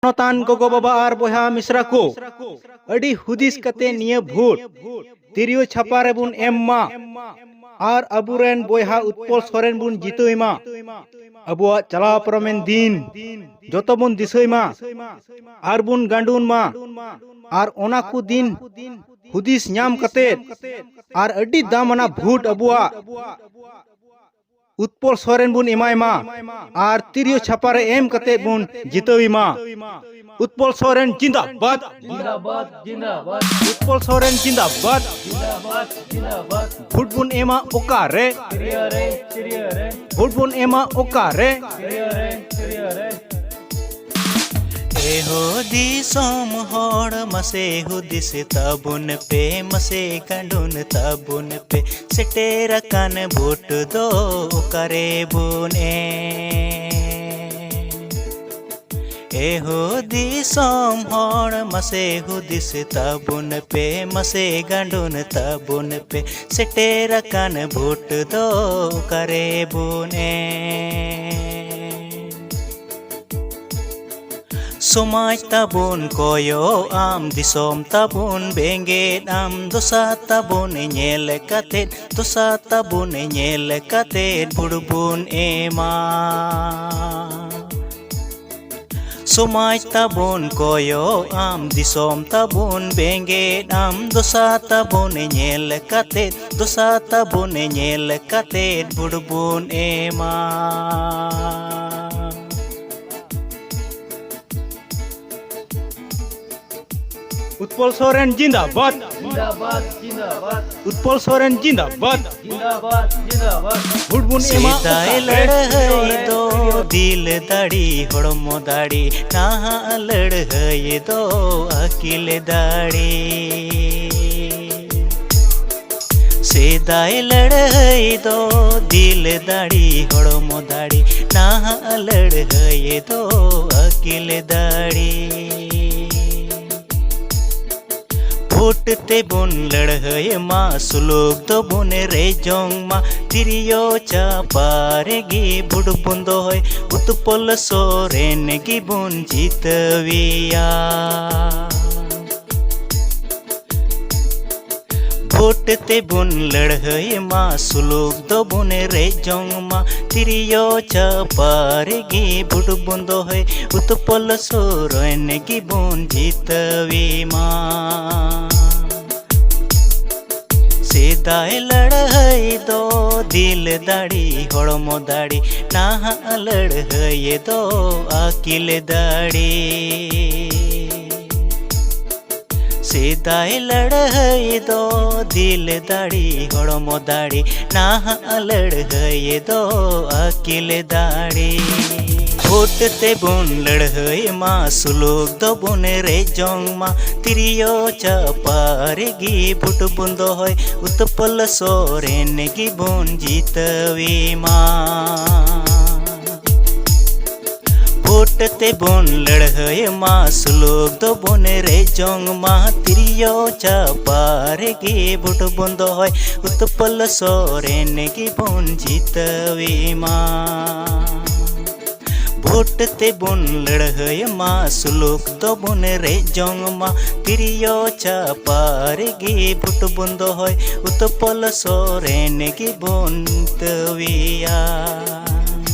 मानतान गोगो बाबा और बहा मिश्रा को अड़ी हुदिस कते निये भोट तिरियो छापारे बुन एम्मा और अबुरेन बोहा उत्पल सोरेन बुन जितोइमा अबुआ चला परमेन दिन जोतो बुन दिसोइमा और बुन गांडुन मा और ओना को दिन हुदिस न्याम कते और अड़ी दामना भोट अबुआ उत्पल सोरेन बुन इमायमा और तिरियो छापारे एम कते बुन जितोइमा उत्पल सोरेन जिंदाबाद जिंदाबाद जिंदाबाद उत्पल सोरेन जिंदाबाद जिंदाबाद जिंदाबाद भोट बुन एमा ओकारे चिरियरे भोट बुन एमा ओकारे चिरियरे एहो दिसोम होड़ मसे हुदिस तबुन पे मसे कंडुन तबुन पे सेटेरा कान भोट दो करे बुने एहो दिसोम होड़ मसे हुदिस तबुन पे मसे गंडुन तबुन पे सेटेरा कान भोट दो करे बुने समाज ताबुन कोयो आम दिसोम ताबुन बेंगे आम दोसा ताबुन नेल कते दोसा ताबुन नेल कते बुड़बुन एमा समाज ताबुन कोयो आम दिसोम ताबुन बेंगे आम दोसा ताबुन नेल कते दोसा ताबुन नेल कते बुड़बुन एमा उत्पल सोरेन जिंदाबाद जिंदाबाद जिंदाबाद उत्पल सोरेन जिंदाबाद जिंदाबाद जिंदाबाद भोट बुन एमा सीधाय लड़हई दो दिल दाड़ी हड़मो दाड़ी नाहा लड़हई दो अकिल दाड़ी सीधाय लड़हई दो दिल दाड़ी हड़मो दाड़ी नाहा लड़हई दो अकिल दाड़ी भोट ते बुन लड़हई मा सुलोक दो बुन रे जोंग मा तिरियो चापारे गी बुड़ बुंदो है उत्पल सोरेन गी बुन जीतविया भोट ते बुन लड़हई मा सुलोक दो बुन रे जोंग मा तिरियो चापारे गी बुड़ बुंदो है उत्पल सोरेन गी बुन जीतवी मा सीधाय लड़हई दो दिल दाड़ी हड़मो दाड़ी नाहा लड़हई दो अकिल दाड़ी सीधाय लड़हई दो दिल दाड़ी हड़मो दाड़ी नाहा लड़हई दो अकिल दाड़ी भोट ते बुन लड़हई मा सुलोक दो बुन रे जोंग मा तिरियो चापारे गी बुट बुंदो है उत्पल सोरेन गी बुन जीतवी मा भोट ते बुन लड़हई मा सुलोक दो बुन रे जोंग मा तिरियो चापारे गी बुट बुंदो है उत्पल सोरेन गी बुन जीतवी मा भोट ते बुन लड़हई मा सुलोक दो बुन रे जोंग मा तिरियो चापारे गी बुट बुंदो है उत्पल सोरेन गी बुन तविया।